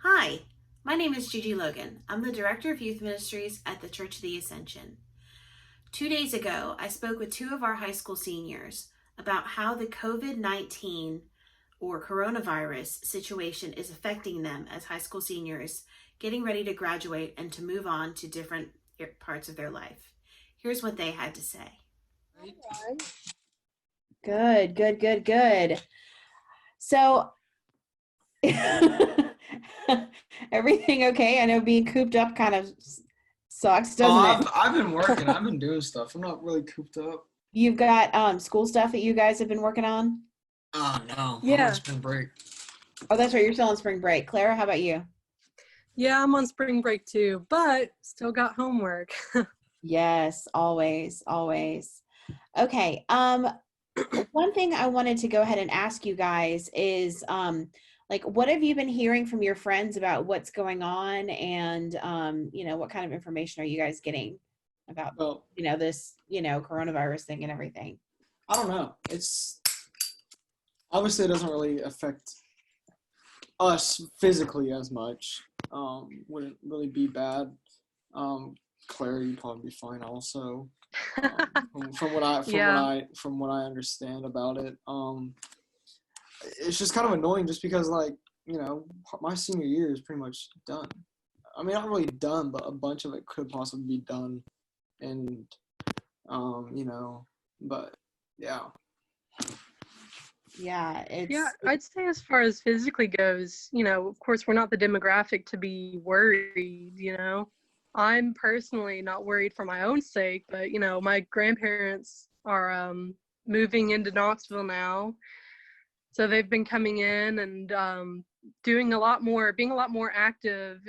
Hi, my name is GiGi Logan. I'm the Director of Youth Ministries at the Church of the Ascension. 2 days ago, I spoke with two of our high school seniors about how the COVID-19 or coronavirus situation is affecting them as high school seniors getting ready to graduate and to move on to different parts of their life. Here's what they had to say. Good, good, good, good. So, everything okay? I know being cooped up kind of sucks, Oh, doesn't it? I've been working. I've been doing stuff. I'm not really cooped up. You've got school stuff that you guys have been working on? Oh no, I'm on Yeah. spring break. Oh, that's right. You're still on spring break. Clara, how about you? Yeah, I'm on spring break too, but still got homework. Yes, always, always. Okay. One thing I wanted to go ahead and ask you guys is like what have you been hearing from your friends about what's going on and what kind of information are you guys getting about Well, this, coronavirus thing and everything? I don't know. It's obviously it doesn't really affect us physically as much. Wouldn't really be bad. Clara, you'd probably be fine also. From what I Yeah. from what I understand about it. It's just kind of annoying just because my senior year is pretty much done. I mean, not really done, but a bunch of it could possibly be done, and but yeah. Yeah, Yeah, it's I'd say as far as physically goes, of course we're not the demographic to be worried. I'm personally not worried for my own sake, but my grandparents are moving into Knoxville now. So they've been coming in and being a lot more active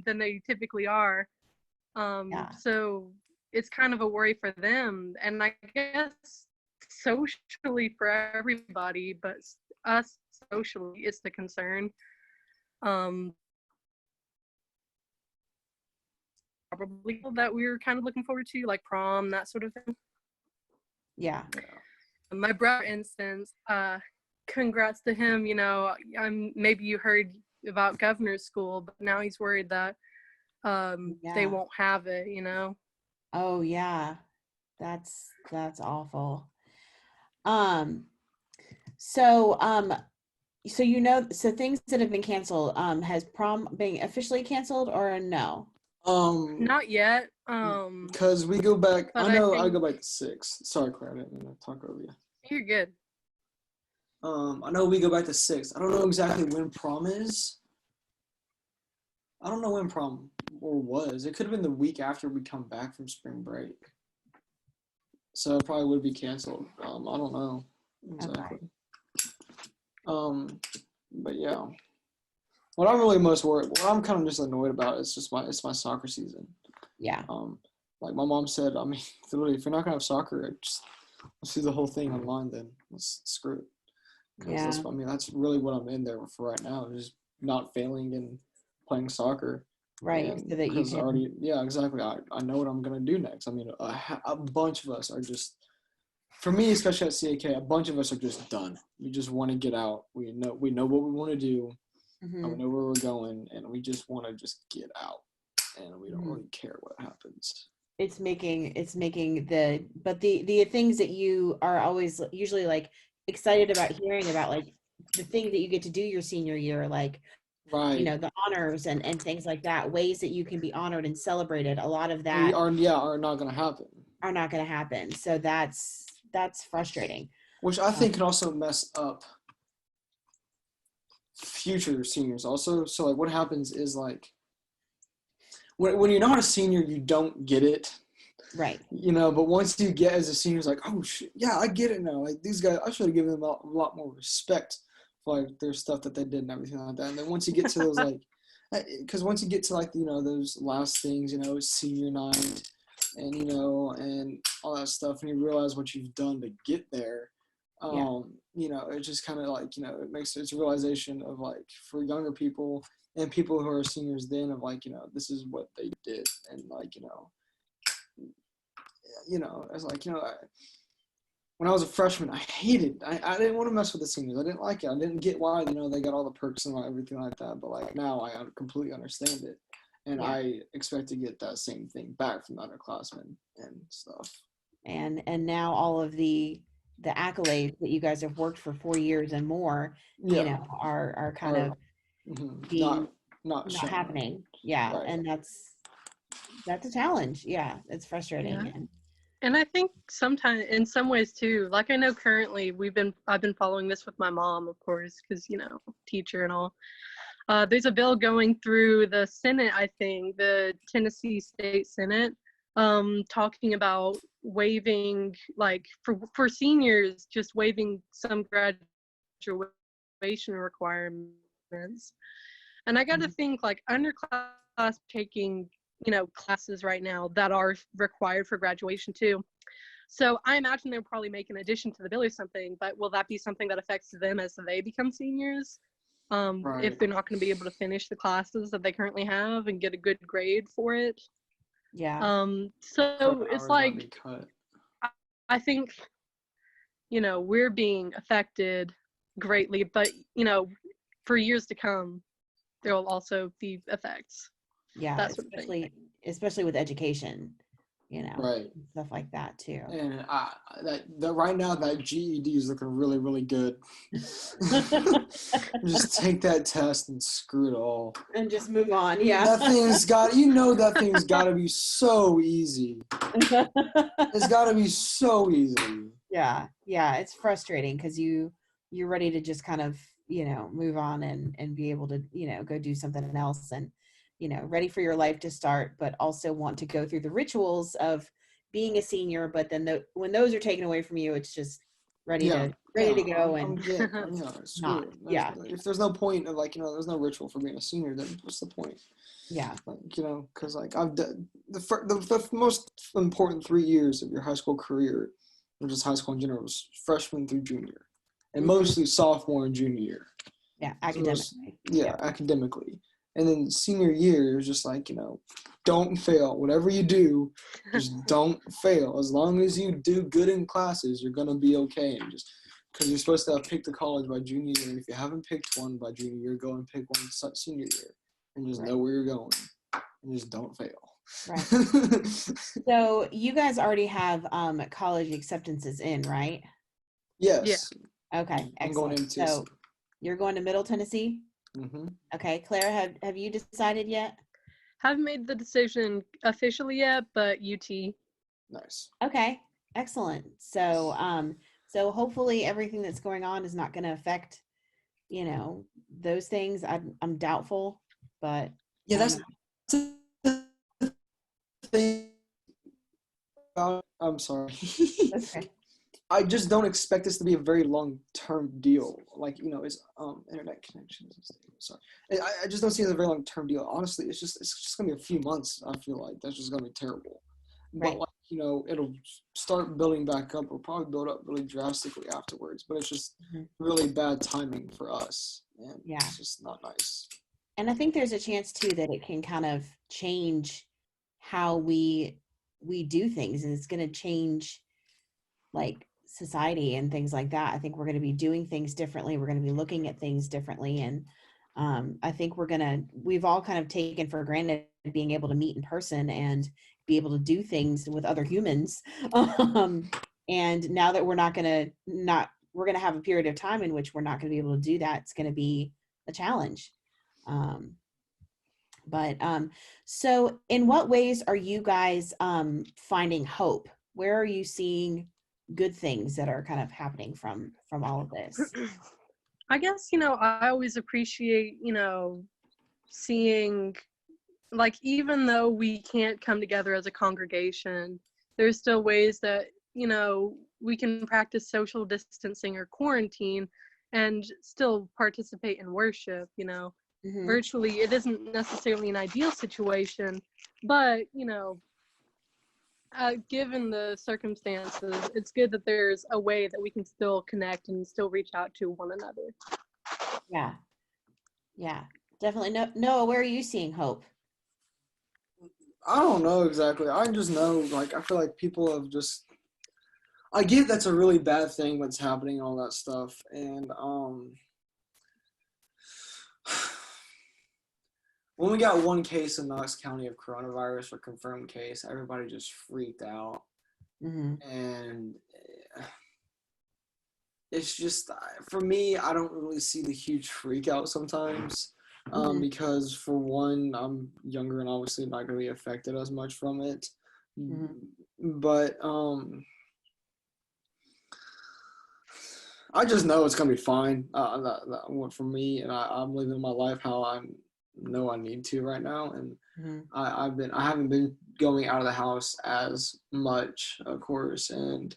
than they typically are. yeah. So it's kind of a worry for them, and I guess socially for everybody, but us socially, it's the concern. Um, Probably that we were kind of looking forward to, like prom, that sort of thing. Yeah. My brother, instance, congrats to him. Maybe you heard about governor's school, but now he's worried that they Yeah. won't have it. Oh yeah. That's awful. Um so so things that have been canceled, has prom been officially canceled or no? Um, Not yet. because we go back. I But I know I think go back to six. Sorry, Clara, I didn't mean to talk over you. you're good. I know we go back to six. I don't know exactly when prom is. I don't know when prom or was. It could have been the week after we come back from spring break. So it probably would be canceled. I don't know Okay. exactly. Um, but yeah. What I'm really most worried, what I'm kind of just annoyed about is just my soccer season. Yeah. Um, like my mom said, I mean, literally, if you're not gonna have soccer, just let's do the whole thing online. Then let's screw it, because Yeah. that's really what I'm in there for right now, is not failing and playing soccer. Right. And So that you because can. already, yeah, exactly, I know what I'm gonna do next. I mean, a bunch of us are just, for me, especially at CAK, a bunch of us are just done. We just want to get out. We know what we want to do, and we Mhm. know where we're going, and we just want to just get out, and we don't Mhm. really care what happens. It's making the things that you are always usually like excited about hearing about, like the things that you get to do your senior year, like Right. the honors and things like that, ways that you can be honored and celebrated, a lot of We that are, yeah, are not going to happen, are not going to happen. So that's frustrating. which I uh, think can also mess up future seniors also. So like what happens is like when you're not a senior, you don't get it, right. but once you get as a senior, it's like, oh shit, yeah, I get it now. Like these guys, I should have given them a lot more respect for like their stuff that they did and everything like that. And then once you get to those like, because once you get to like those last things, senior night, and and all that stuff, and you realize what you've done to get there. Yeah. It's just kind of like, it's a realization of like for younger people and people who are seniors then of like, this is what they did, and like, it's like, when I was a freshman, I hated. I didn't want to mess with the seniors. I didn't like it. I didn't get why they got all the perks and everything like that. But like now, I completely understand it, and I expect to get that same thing back from the underclassmen and stuff. And now all of the accolades that you guys have worked for 4 years and more, you know, are kind of being not happening. Yeah, right. and that's a challenge. Yeah, it's frustrating. Yeah. And I think sometimes, in some ways too, like I know currently I've been following this with my mom, of course, because, you know, teacher and all. There's a bill going through the Senate, I think, the Tennessee State Senate, talking about waiving, like for seniors, just waiving some graduation requirements. And I got to think, like, underclass taking, you know, classes right now that are required for graduation too. So I imagine they'll probably make an addition to the bill or something, but will that be something that affects them as they become seniors? If they're not going to be able to finish the classes that they currently have and get a good grade for it. Yeah. So it's like, I think, you know, we're being affected greatly, but, you know, for years to come, there will also be effects. Yeah, especially with education, you know, right, stuff like that too. And that right now that GED is looking really, really good. Just take that test and screw it all and just move on. Yeah, that thing's got to be so easy. It's got to be so easy. Yeah, it's frustrating because you're ready to just kind of, you know, move on and be able to, you know, go do something else, and, you know, ready for your life to start, but also want to go through the rituals of being a senior. But then when those are taken away from you, it's just ready to go If there's no point of, like, you know, there's no ritual for being a senior, then what's the point? Yeah, like, you know, because like I've done the most important 3 years of your high school career, or just high school in general, was freshman through junior, and mostly sophomore and junior year. Yeah, academically. Academically. And then senior year is just like, you know, don't fail. Whatever you do, just don't fail. As long as you do good in classes, you're gonna be okay. And just because you're supposed to have picked a college by junior year, and if you haven't picked one by junior year, go and pick one senior year, and just know where you're going, and just don't fail. Right. So you guys already have college acceptances in, right? Yes. Yeah. Okay. Excellent. I'm going into. So you're going to Middle Tennessee? Mm-hmm. Okay. Clara, have you decided yet? Haven't made the decision officially yet, but UT. Nice. Okay. Excellent. So so hopefully everything that's going on is not going to affect, you know, those things. I'm doubtful, but yeah, that's the thing. I'm sorry. Okay. I just don't expect this to be a very long-term deal. Like, you know, it's internet connections and stuff. Sorry, I just don't see it as a very long-term deal. Honestly, it's just gonna be a few months. I feel like that's just gonna be terrible. Right. But, like, you know, it'll start building back up. It'll probably build up really drastically afterwards. But it's just really bad timing for us, and it's just not nice. And I think there's a chance too that it can kind of change how we do things, and it's going to change like society and things like that. I think we're going to be doing things differently. We're going to be looking at things differently, and I think we've all kind of taken for granted being able to meet in person and be able to do things with other humans. And now that we're going to have a period of time in which we're not going to be able to do that, it's going to be a challenge. So in what ways are you guys finding hope? Where are you seeing good things that are kind of happening from all of this? I guess, you know, I always appreciate, you know, seeing, like, even though we can't come together as a congregation, there's still ways that, you know, we can practice social distancing or quarantine and still participate in worship, you know. Virtually, it isn't necessarily an ideal situation, but, you know, given the circumstances, it's good that there's a way that we can still connect and still reach out to one another. Yeah, definitely. Noah, where are you seeing hope? I don't know exactly. I just know, like, I feel like people have just, I get that's a really bad thing what's happening and all that stuff, and when we got one case in Knox County of coronavirus, or confirmed case, everybody just freaked out, and it's just, for me, I don't really see the huge freak out sometimes, because for one, I'm younger and obviously not going to be affected as much from it, but I just know it's gonna be fine. That for me, and I'm living my life how I know I need to right now, and I haven't been going out of the house as much, of course, and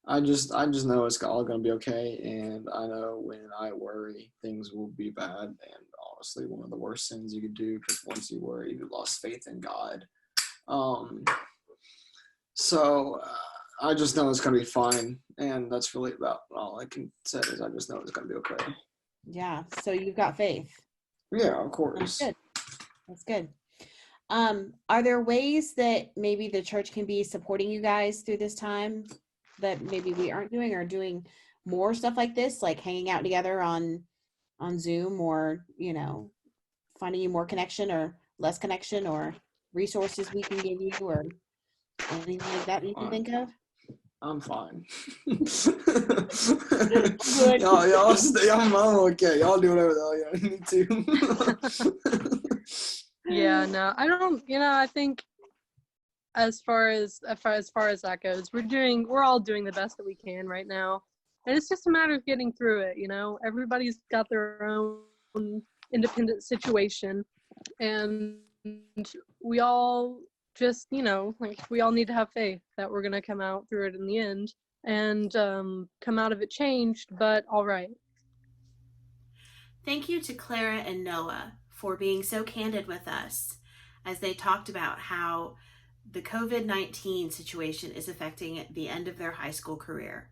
I just know it's all gonna be okay, and I know when I worry, things will be bad, and honestly, one of the worst things you could do, because once you worry, you lost faith in God. So I just know it's gonna be fine, and that's really about all I can say. Is I just know it's gonna be okay. Yeah. So you've got faith. Yeah, of That's course. good. That's good. Are there ways that maybe the church can be supporting you guys through this time that maybe we aren't doing, or doing more stuff like this, like hanging out together on Zoom, or finding you more connection or less connection, or resources we can give you, or anything like that you can think of? I'm fine. Good. y'all stay. I'm okay. Y'all do whatever the hell you need to. Yeah, no, I don't. I think as far as that goes, we're all doing the best that we can right now, and it's just a matter of getting through it. Everybody's got their own independent situation, and we all just we all need to have faith that we're gonna come out through it in the end, and come out of it changed, but all right. Thank you to Clara and Noah for being so candid with us as they talked about how the COVID-19 situation is affecting the end of their high school career.